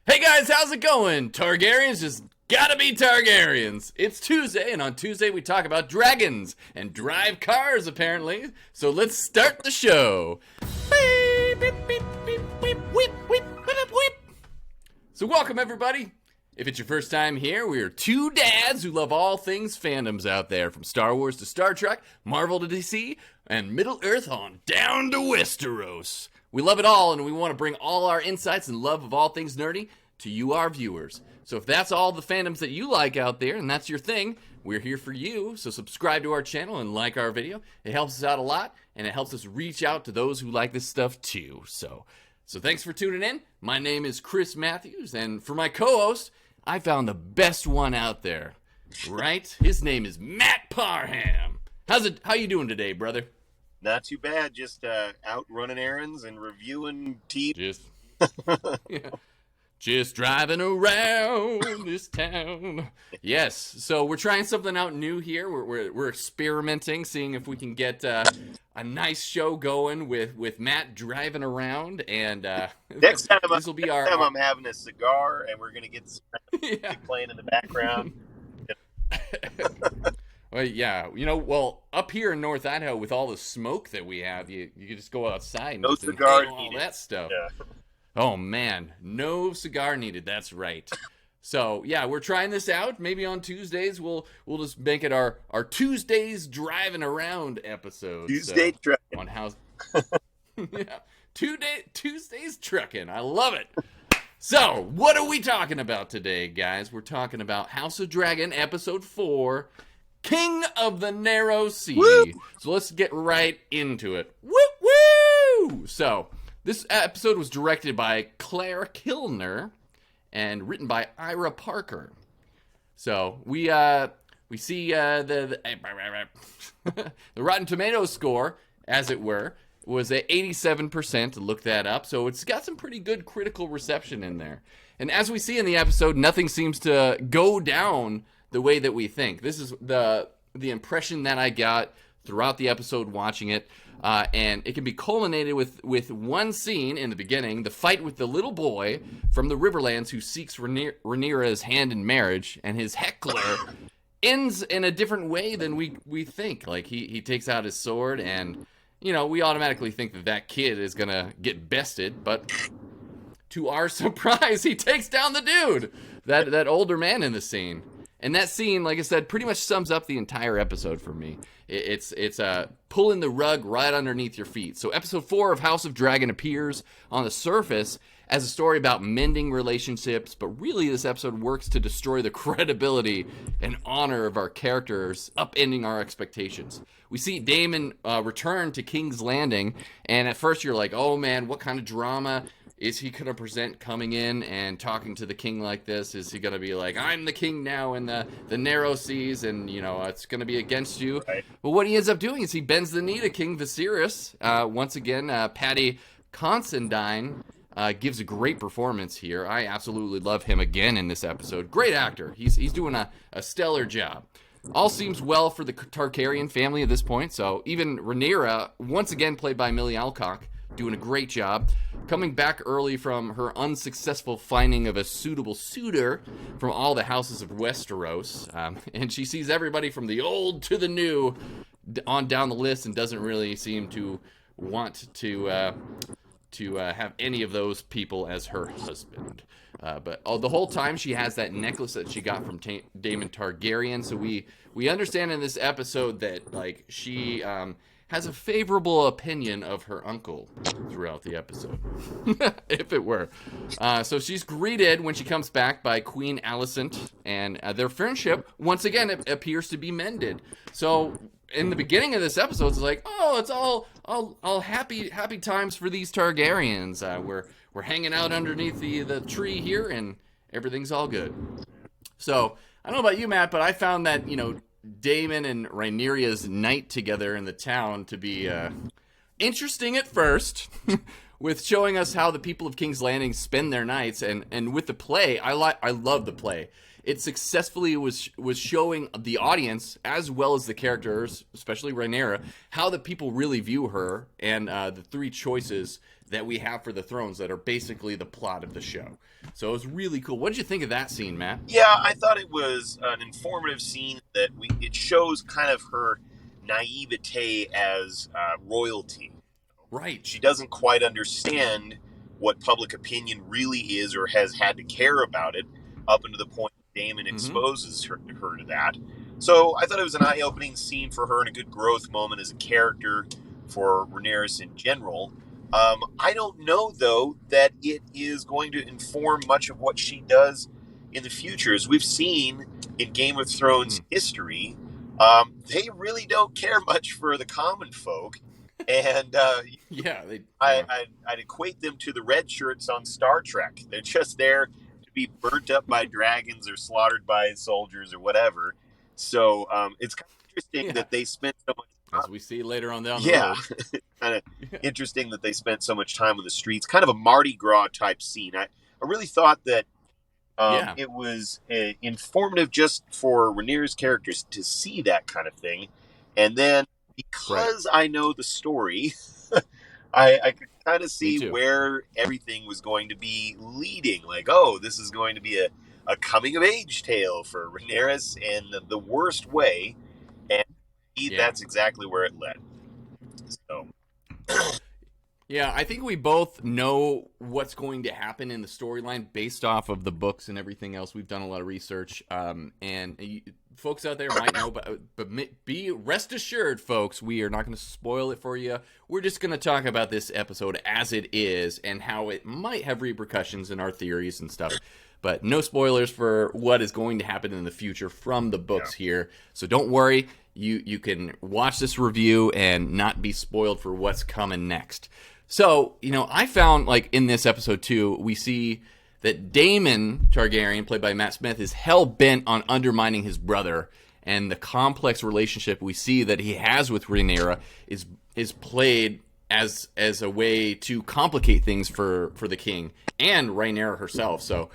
Hey guys, how's it going? Targaryens just gotta be Targaryens. It's Tuesday, and on Tuesday we talk about dragons and drive cars, apparently. So let's start the show. Beep, beep, beep, beep, beep, whip, whip, whip, whip. So welcome everybody. If it's your first time here, we are two dads who love all things fandoms out there, from Star Wars to Star Trek, Marvel to DC, and Middle Earth on down to Westeros. We love it all, and we want to bring all our insights and love of all things nerdy to you, our viewers. So if that's all the fandoms that you like out there, and that's your thing, we're here for you. So subscribe to our channel and like our video. It helps us out a lot, and it helps us reach out to those who like this stuff too. So thanks for tuning in. My name is Chris Matthews, and for my co-host, I found the best one out there, right? His name is Matt Parham. How you doing today, brother? Not too bad. Just out running errands and reviewing TV. Just driving around this town. Yes, so we're trying something out new here. We're experimenting, seeing if we can get a nice show going with Matt driving around. And next time, this will be our. I'm having a cigar, and we're gonna get some music playing in the background. Well, yeah, well, up here in North Idaho, with all the smoke that we have, you can just go outside and just inhale all that stuff. Yeah. Oh, man, no cigar needed. That's right. So, yeah, we're trying this out. Maybe on Tuesdays, we'll just make it our Tuesdays driving around episode. Tuesday trucking. On how... yeah, Tuesdays trucking. I love it. So, what are we talking about today, guys? We're talking about House of Dragon, Episode 4, King of the Narrow Sea. Woo! So let's get right into it. Woo woo! So, this episode was directed by Claire Kilner and written by Ira Parker. So, we see the Rotten Tomatoes score, as it were, was at 87%, to look that up. So it's got some pretty good critical reception in there. And as we see in the episode, nothing seems to go down the way that we think. This is the impression that I got throughout the episode watching it. And it can be culminated with one scene in the beginning, the fight with the little boy from the Riverlands who seeks Rhaenyra's hand in marriage, and his heckler ends in a different way than we think. Like, he takes out his sword, and, we automatically think that kid is going to get bested, but to our surprise, he takes down the dude, that older man in the scene. And that scene, like I said, pretty much sums up the entire episode for me. It's pulling the rug right underneath your feet. So episode 4 of House of Dragon appears on the surface as a story about mending relationships, but really this episode works to destroy the credibility and honor of our characters, upending our expectations. We see Daemon return to King's Landing, and at first you're like, oh man, what kind of drama is he going to present coming in and talking to the king like this? Is he going to be like, I'm the king now in the narrow seas, and, it's going to be against you? Right. But what he ends up doing is he bends the knee to King Viserys. Once again, Paddy Considine gives a great performance here. I absolutely love him again in this episode. Great actor. He's doing a stellar job. All seems well for the Targaryen family at this point. So even Rhaenyra, once again played by Millie Alcock, doing a great job, coming back early from her unsuccessful finding of a suitable suitor from all the houses of Westeros, and she sees everybody from the old to the new on down the list, and doesn't really seem to want to have any of those people as her husband. But the whole time she has that necklace that she got from Daemon Targaryen, so we understand in this episode that, like, she has a favorable opinion of her uncle throughout the episode, if it were. So she's greeted when she comes back by Queen Alicent, and their friendship, once again, appears to be mended. So in the beginning of this episode, it's like, oh, it's all happy times for these Targaryens. We're hanging out underneath the tree here, and everything's all good. So I don't know about you, Matt, but I found that, Daemon and Rhaenyra's night together in the town to be interesting at first, with showing us how the people of King's Landing spend their nights, and with the play, I love the play. It successfully was showing the audience, as well as the characters, especially Rhaenyra, how the people really view her, and the three choices that we have for the thrones that are basically the plot of the show. So it was really cool. What did you think of that scene, Matt? Yeah, I thought it was an informative scene that it shows kind of her naivete as royalty. Right. She doesn't quite understand what public opinion really is or has had to care about it up until the point Damon exposes her to that. So I thought it was an eye-opening scene for her and a good growth moment as a character for Rhaenyra in general. I don't know, though, that it is going to inform much of what she does in the future. As we've seen in Game of Thrones history, they really don't care much for the common folk. And Yeah, I'd equate them to the red shirts on Star Trek. They're just there to be burnt up by dragons or slaughtered by soldiers or whatever. So it's kind of interesting that they spent so much time. As we see later on down the Yeah, road. kind of interesting that they spent so much time on the streets. Kind of a Mardi Gras type scene. I really thought that it was informative just for Rhaenyra's characters to see that kind of thing. And then because I know the story, I could kind of see where everything was going to be leading. Like, oh, this is going to be a coming of age tale for Rhaenyra in the worst way. And that's exactly where it led. So. Yeah, I think we both know what's going to happen in the storyline based off of the books and everything else. We've done a lot of research, and folks out there might know, but be rest assured, folks, we are not going to spoil it for you. We're just going to talk about this episode as it is and how it might have repercussions in our theories and stuff. But no spoilers for what is going to happen in the future from the books here. So don't worry. You can watch this review and not be spoiled for what's coming next. So, I found, like, in this episode, too, we see that Daemon Targaryen, played by Matt Smith, is hell-bent on undermining his brother, and the complex relationship we see that he has with Rhaenyra is played as a way to complicate things for the king and Rhaenyra herself. So,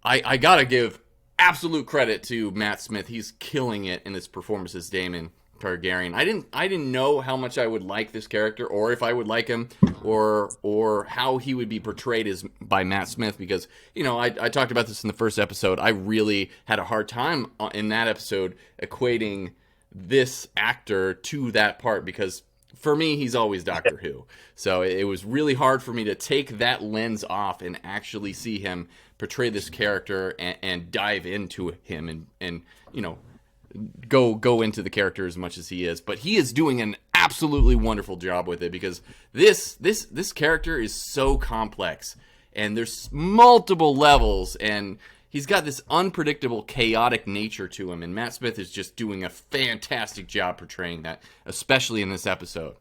I gotta give absolute credit to Matt Smith. He's killing it in his performance as Daemon Targaryen. I didn't know how much I would like this character, or if I would like him, or how he would be portrayed by Matt Smith, because I talked about this in the first episode. I really had a hard time in that episode equating this actor to that part, because for me he's always Doctor Who. So it was really hard for me to take that lens off and actually see him portray this character and dive into him and go into the character as much as he is. But he is doing an absolutely wonderful job with it, because this character is so complex and there's multiple levels, and he's got this unpredictable, chaotic nature to him, and Matt Smith is just doing a fantastic job portraying that, especially in this episode.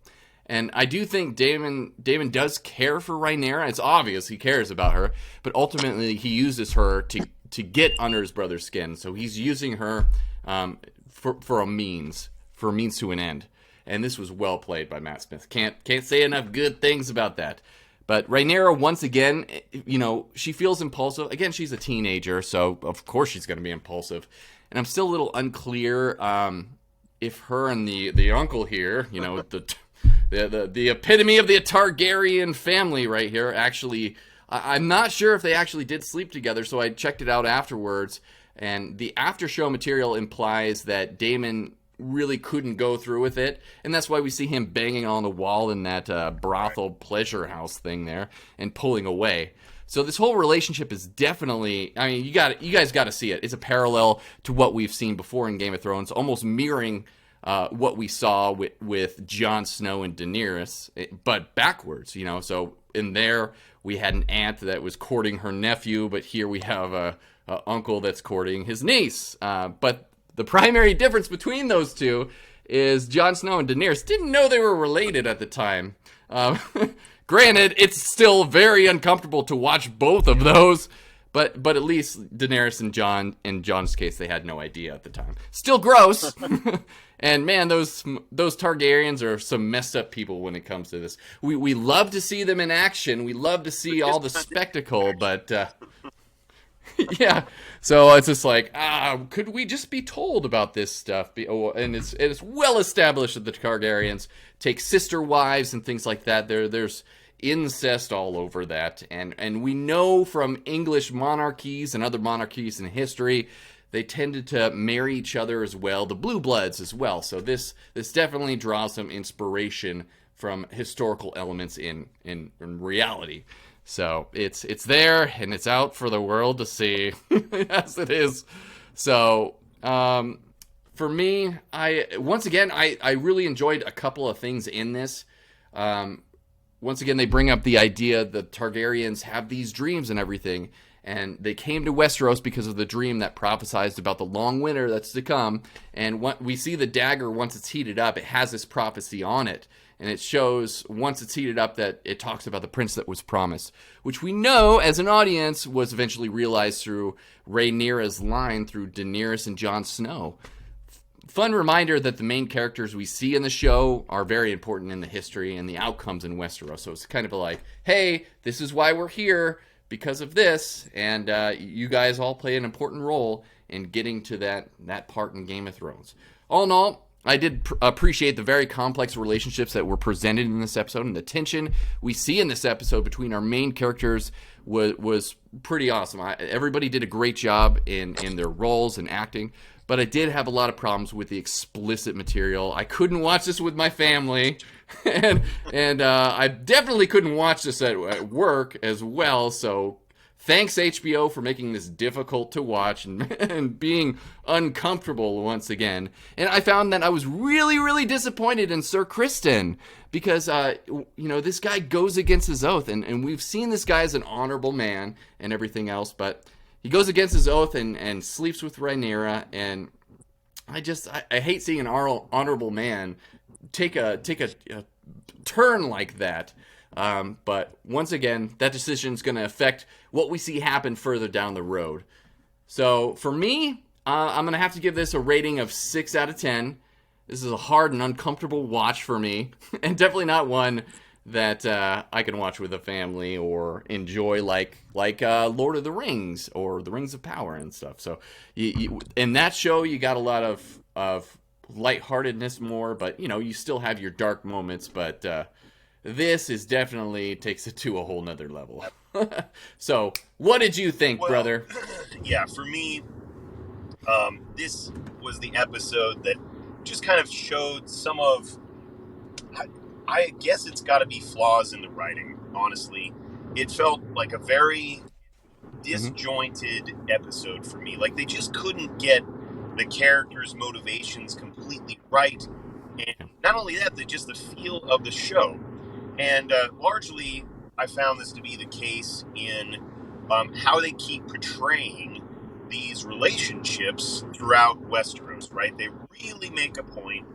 And I do think Daemon does care for Rhaenyra. It's obvious he cares about her, but ultimately he uses her to get under his brother's skin. So he's using her for a means to an end. And this was well played by Matt Smith. Can't say enough good things about that. But Rhaenyra, once again, she feels impulsive. Again, she's a teenager, so of course she's going to be impulsive. And I'm still a little unclear if her and the uncle here, the epitome of the Targaryen family right here, actually, I'm not sure if they actually did sleep together, so I checked it out afterwards. And the after show material implies that Daemon really couldn't go through with it, and that's why we see him banging on the wall in that brothel pleasure house thing there and pulling away. So this whole relationship is definitely, I mean, you guys got to see it. It's a parallel to what we've seen before in Game of Thrones, almost mirroring what we saw with Jon Snow and Daenerys, but backwards. So in there we had an aunt that was courting her nephew, but here we have a uncle that's courting his niece. But the primary difference between those two is Jon Snow and Daenerys didn't know they were related at the time. Granted, it's still very uncomfortable to watch both of those, but at least Daenerys and Jon, in Jon's case, they had no idea at the time. Still gross. And man, those Targaryens are some messed up people when it comes to this. We love to see them in action. We love to see all the spectacle, but yeah. So it's just like, could we just be told about this stuff? And it's well established that the Targaryens take sister wives and things like that. There's incest all over that, and we know from English monarchies and other monarchies in history, they tended to marry each other as well, the blue bloods as well. So this definitely draws some inspiration from historical elements in reality. So it's there and it's out for the world to see, as it is. So for me, I really enjoyed a couple of things in this. Once again, they bring up the idea that Targaryens have these dreams and everything, and they came to Westeros because of the dream that prophesized about the long winter that's to come. And we see the dagger, once it's heated up, it has this prophecy on it. And it shows, once it's heated up, that it talks about the prince that was promised, which we know as an audience was eventually realized through Rhaenyra's line through Daenerys and Jon Snow. Fun reminder that the main characters we see in the show are very important in the history and the outcomes in Westeros. So it's kind of like, hey, this is why we're here, because of this, and you guys all play an important role in getting to that part in Game of Thrones. All in all, I did appreciate the very complex relationships that were presented in this episode, and the tension we see in this episode between our main characters was pretty awesome. Everybody did a great job in their roles and acting. But I did have a lot of problems with the explicit material. I couldn't watch this with my family, and I definitely couldn't watch this at work as well. So thanks HBO for making this difficult to watch and being uncomfortable once again. And I found that I was really, really disappointed in Sir Criston because this guy goes against his oath, and we've seen this guy as an honorable man and everything else, but he goes against his oath and sleeps with Rhaenyra, and I hate seeing an honorable man take a turn like that. But once again, that decision is going to affect what we see happen further down the road. So for me, I'm going to have to give this a rating of 6 out of 10. This is a hard and uncomfortable watch for me, and definitely not one that I can watch with a family or enjoy like Lord of the Rings or the Rings of Power and stuff. So in that show, you got a lot of lightheartedness more, but you still have your dark moments. But this is definitely takes it to a whole nother level. So what did you think, brother? Yeah, for me, this was the episode that just kind of showed some of, I guess it's got to be flaws in the writing, honestly. It felt like a very disjointed episode for me. Like, they just couldn't get the characters' motivations completely right. And not only that, just the feel of the show. And largely, I found this to be the case in how they keep portraying these relationships throughout Westeros, right? They really make a point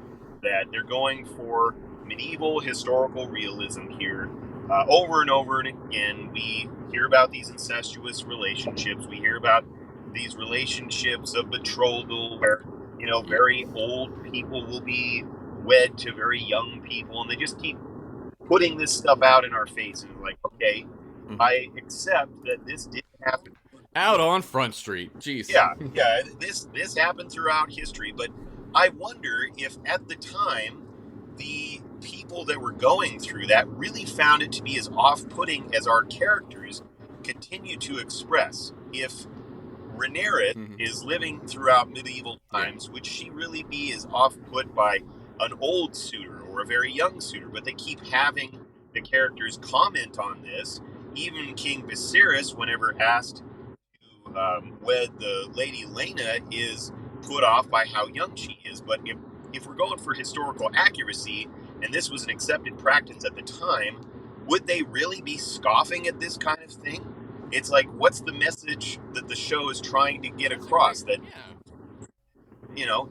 that they're going for medieval historical realism here. Over and over and again, we hear about these incestuous relationships. We hear about these relationships of betrothal where, very old people will be wed to very young people, and they just keep putting this stuff out in our face. And like, okay, I accept that this did happen. Out on Front Street. Jeez. Yeah, this happened throughout history, but I wonder if at the time the people that were going through that really found it to be as off-putting as our characters continue to express. If Rhaenyra is living throughout medieval times, would she really be as off-put by an old suitor or a very young suitor? But they keep having the characters comment on this. Even King Viserys, whenever asked to wed the Lady Laena, is put off by how young she is. But if we're going for historical accuracy, and this was an accepted practice at the time, would they really be scoffing at this kind of thing? It's like, what's the message that the show is trying to get across? That,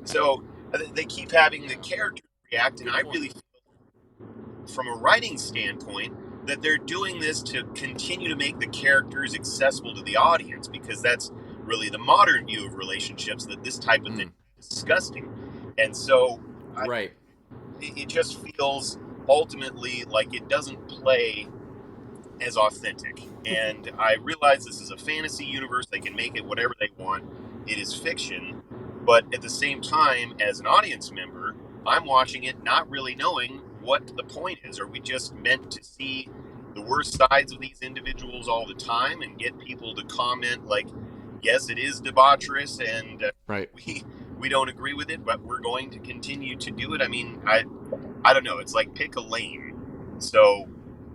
so they keep having the characters react, and I really feel, from a writing standpoint, that they're doing this to continue to make the characters accessible to the audience, because that's really the modern view of relationships, that this type of thing is disgusting. And so it just feels ultimately like it doesn't play as authentic. And I realize this is a fantasy universe. They can make it whatever they want. It is fiction. But at the same time, as an audience member, I'm watching it not really knowing what the point is. Are we just meant to see the worst sides of these individuals all the time and get people to comment like, yes, it is debaucherous, and right. we don't agree with it, but we're going to continue to do it. I mean, I don't know. It's like pick a lane. So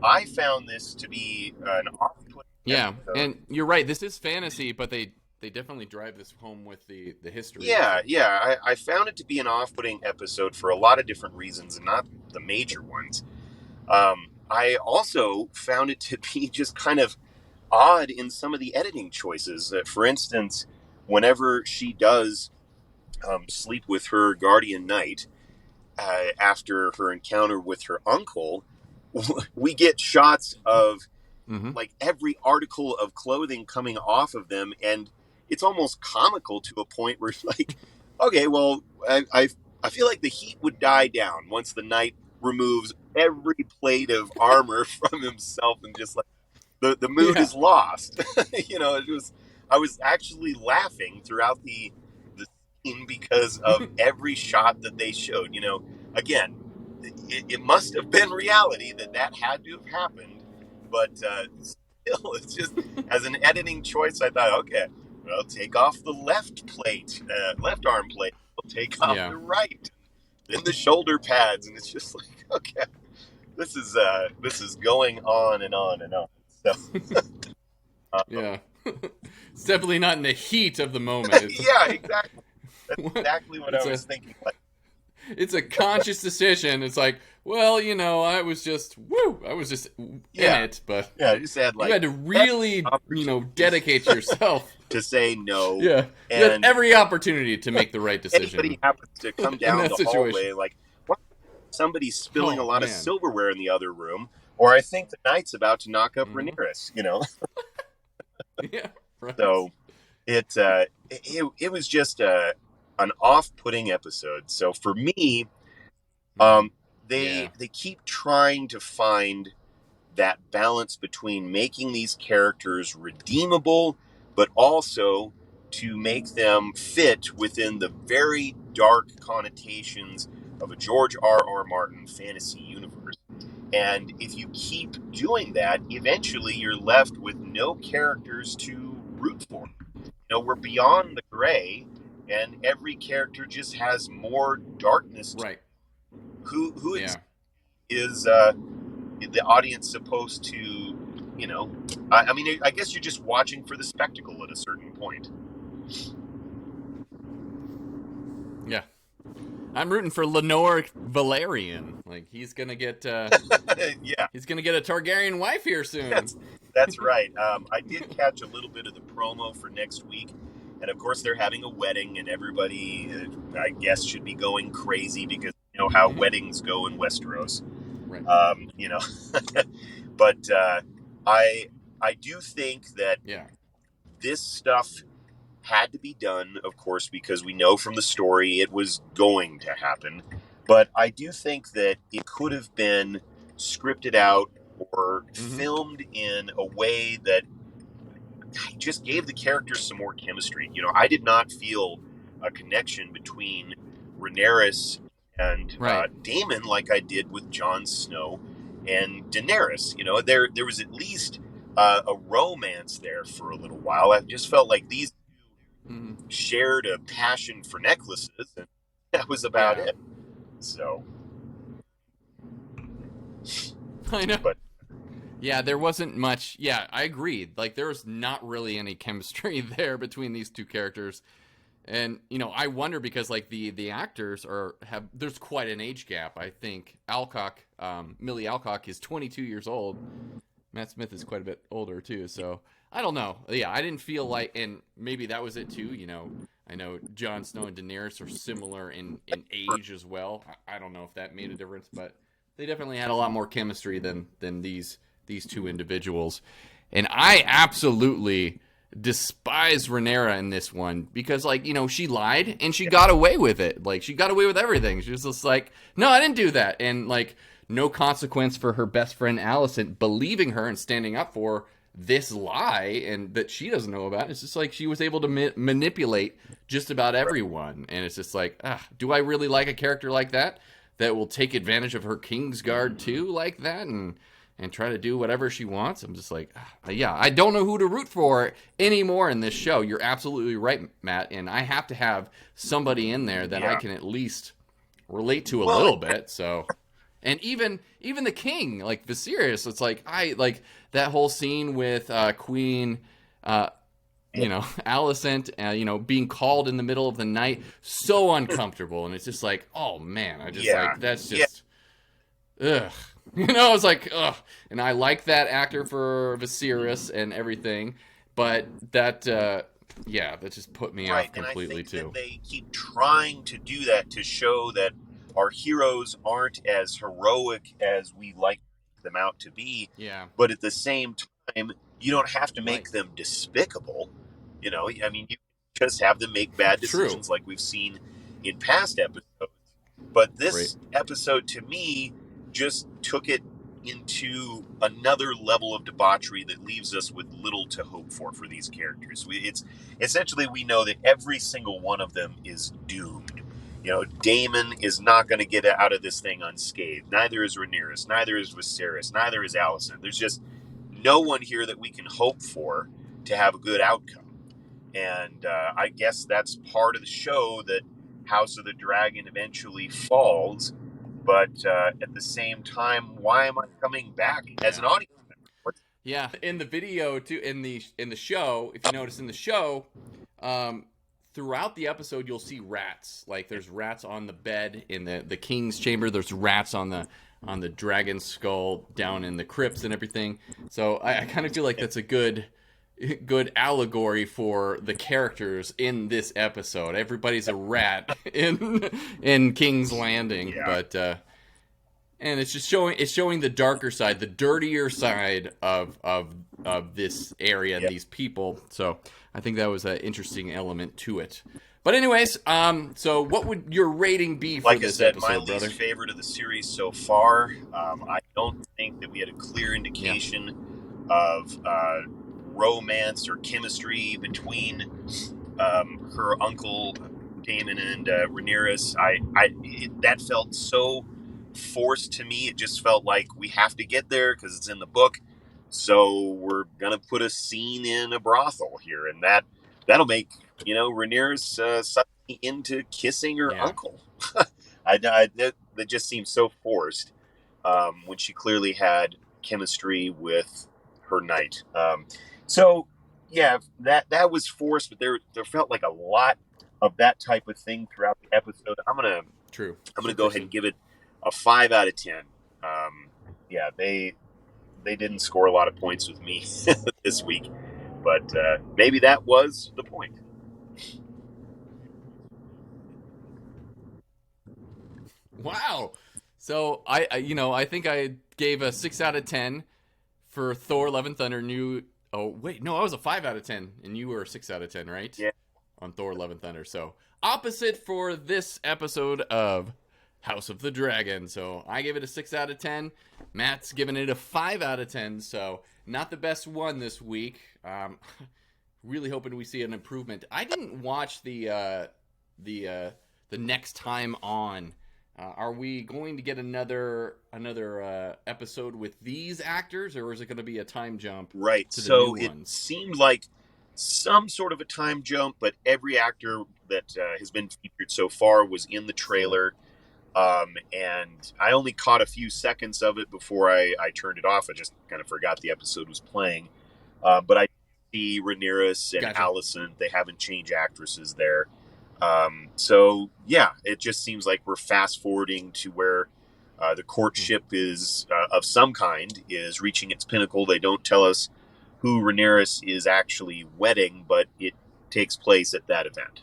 I found this to be an off-putting Yeah, episode. and you're right. This is fantasy, but they definitely drive this home with the history. Yeah, So. yeah. I found it to be an off-putting episode for a lot of different reasons, and not the major ones. I also found it to be just kind of odd in some of the editing choices. For instance, whenever she does sleep with her guardian knight after her encounter with her uncle, we get shots of like every article of clothing coming off of them, and it's almost comical to a point where it's like, okay, well, I feel like the heat would die down once the knight removes every plate of armor from himself, and just like the mood is lost. It was, I was actually laughing throughout the scene because of every shot that they showed. Again, it must have been reality that had to have happened, but still, it's just as an editing choice, I thought, okay, well, take off the left arm plate, we'll take off the right, then the shoulder pads, and it's just like, okay, this is going on and on and on. So yeah, it's definitely not in the heat of the moment. Yeah, exactly. That's exactly what I was thinking. Like, it's a conscious decision. It's like, well, I was just in it, but you just had you had to really, dedicate yourself to say no. Yeah, and you had every opportunity to make the right decision. Anybody happens to come down the hallway, like, what? Somebody's spilling a lot of silverware in the other room, or I think the knight's about to knock up Rhaenyra. Yeah. Right. So it was just an off-putting episode. So for me, they keep trying to find that balance between making these characters redeemable, but also to make them fit within the very dark connotations of a George R.R. Martin fantasy universe. And if you keep doing that, eventually you're left with no characters to root for. We're beyond the gray, and every character just has more darkness. Right. Who is the audience supposed to, I mean, I guess you're just watching for the spectacle at a certain point. Yeah. I'm rooting for Lenore Valerian. Like, he's gonna get he's gonna get a Targaryen wife here soon. That's right. I did catch a little bit of the promo for next week, and of course they're having a wedding, and everybody, I guess, should be going crazy because you know how weddings go in Westeros. Right. But I do think that this stuff had to be done, of course, because we know from the story it was going to happen. But I do think that it could have been scripted out or filmed in a way that just gave the characters some more chemistry. I did not feel a connection between Rhaenyra and Daemon like I did with Jon Snow and Daenerys. There was at least a romance there for a little while. I just felt like these two shared a passion for necklaces, and that was about it. So I know. But there wasn't much. Yeah, I agreed. Like, there was not really any chemistry there between these two characters. And, I wonder because, like, the actors there's quite an age gap. I think Millie Alcock is 22 years old. Matt Smith is quite a bit older, too. So, I don't know. Yeah, I didn't feel like, and maybe that was it, too. I know Jon Snow and Daenerys are similar in age as well. I don't know if that made a difference, but they definitely had a lot more chemistry than these two individuals. And I absolutely despise Rhaenyra in this one because, like, she lied and she got away with it. Like, she got away with everything. She was just like, no, I didn't do that. And, like, no consequence for her best friend Alicent believing her and standing up for this lie and that she doesn't know about. It's just like she was able to manipulate just about everyone. And it's just like, do I really like a character like that will take advantage of her Kingsguard too like that? And and try to do whatever she wants. I'm just like, yeah, I don't know who to root for anymore in this show. You're absolutely right, Matt, and I have to have somebody in there that I can at least relate to a little bit. So, and even the king, like Viserys, it's like I like that whole scene with Queen Alicent, being called in the middle of the night, so uncomfortable, and it's just like, oh man, I just like that's just ugh. I was like, ugh. And I like that actor for Viserys and everything, but that, that just put me off completely, and I think too. that they keep trying to do that to show that our heroes aren't as heroic as we like them out to be. Yeah. But at the same time, you don't have to make them despicable. I mean, you just have them make bad decisions like we've seen in past episodes. But this episode, to me, just took it into another level of debauchery that leaves us with little to hope for these characters. It's essentially, we know that every single one of them is doomed. Daemon is not going to get out of this thing unscathed. Neither is Rhaenyra. Neither is Viserys. Neither is Alicent. There's just no one here that we can hope for to have a good outcome. And I guess that's part of the show, that House of the Dragon eventually falls. But at the same time, why am I coming back as an audience member? Yeah, in the video too, in the show, if you notice in the show, throughout the episode, you'll see rats. Like there's rats on the bed in the king's chamber. There's rats on the dragon's skull down in the crypts and everything. So I kind of feel like that's a good allegory for the characters in this episode. Everybody's a rat in King's Landing, but and it's just showing the darker side, the dirtier side of this area and these people. So I think that was an interesting element to it. But anyways, so what would your rating be for this episode, my brother? least favorite of the series so far. I don't think that we had a clear indication of romance or chemistry between her uncle Daemon and Rhaenyra. That felt so forced to me. It just felt like we have to get there because it's in the book, so we're gonna put a scene in a brothel here, and that'll make Rhaenyra suddenly into kissing her uncle. That just seems so forced when she clearly had chemistry with her knight. So yeah, that was forced, but there felt like a lot of that type of thing throughout the episode. I'm gonna go ahead and give it a 5 out of 10. They didn't score a lot of points with me this week, but maybe that was the point. Wow. So I think I gave a 6 out of 10 for Thor: Love and Thunder. Oh wait, no, I was a 5 out of 10, and you were a 6 out of 10, right? Yeah. On Thor: Love and Thunder. So opposite for this episode of House of the Dragon. So I gave it a 6 out of 10. Matt's giving it a 5 out of 10. So not the best one this week. Really hoping we see an improvement. I didn't watch the next time on. Are we going to get another episode with these actors, or is it going to be a time jump? Right. To the so new it ones? Seemed like some sort of a time jump, but every actor that has been featured so far was in the trailer. And I only caught a few seconds of it before I turned it off. I just kind of forgot the episode was playing. But I see Rhaenyra and Alicent. They haven't changed actresses there. So yeah, it just seems like we're fast forwarding to where the courtship is of some kind is reaching its pinnacle. They don't tell us who Rhaenyra is actually wedding, but it takes place at that event.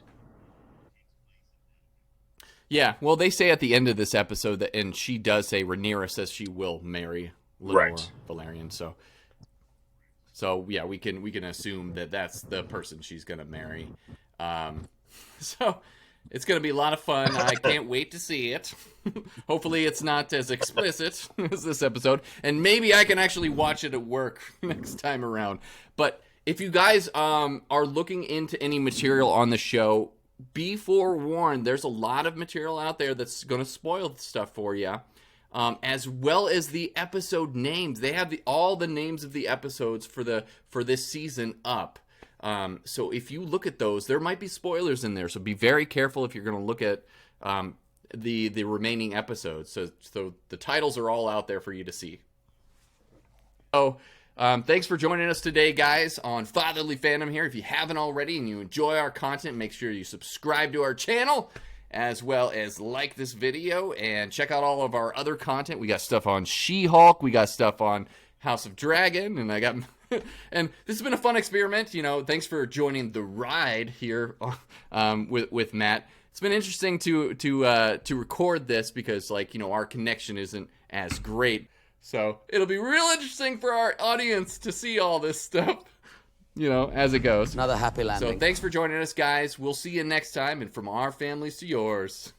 Yeah, well, they say at the end of this episode that, and she does say, Rhaenyra says she will marry Lenore Valerian. So yeah, we can assume that that's the person she's gonna marry. So it's gonna be a lot of fun. I can't wait to see it. Hopefully, it's not as explicit as this episode, and maybe I can actually watch it at work next time around. But if you guys are looking into any material on the show, be forewarned, there's a lot of material out there that's going to spoil stuff for you. as well as the episode names. They have all the names of the episodes for this season up. So if you look at those, there might be spoilers in there. So be very careful if you're going to look at the remaining episodes. So the titles are all out there for you to see. So thanks for joining us today, guys, on Fatherly Fandom here. If you haven't already and you enjoy our content, make sure you subscribe to our channel, as well as like this video and check out all of our other content. We got stuff on She-Hulk, we got stuff on House of Dragon, and I got and this has been a fun experiment. You know, thanks for joining the ride here with Matt. It's been interesting to record this because, like, you know, our connection isn't as great. So it'll be real interesting for our audience to see all this stuff, you know, as it goes. Another happy landing. So thanks for joining us, guys. We'll see you next time, and from our families to yours.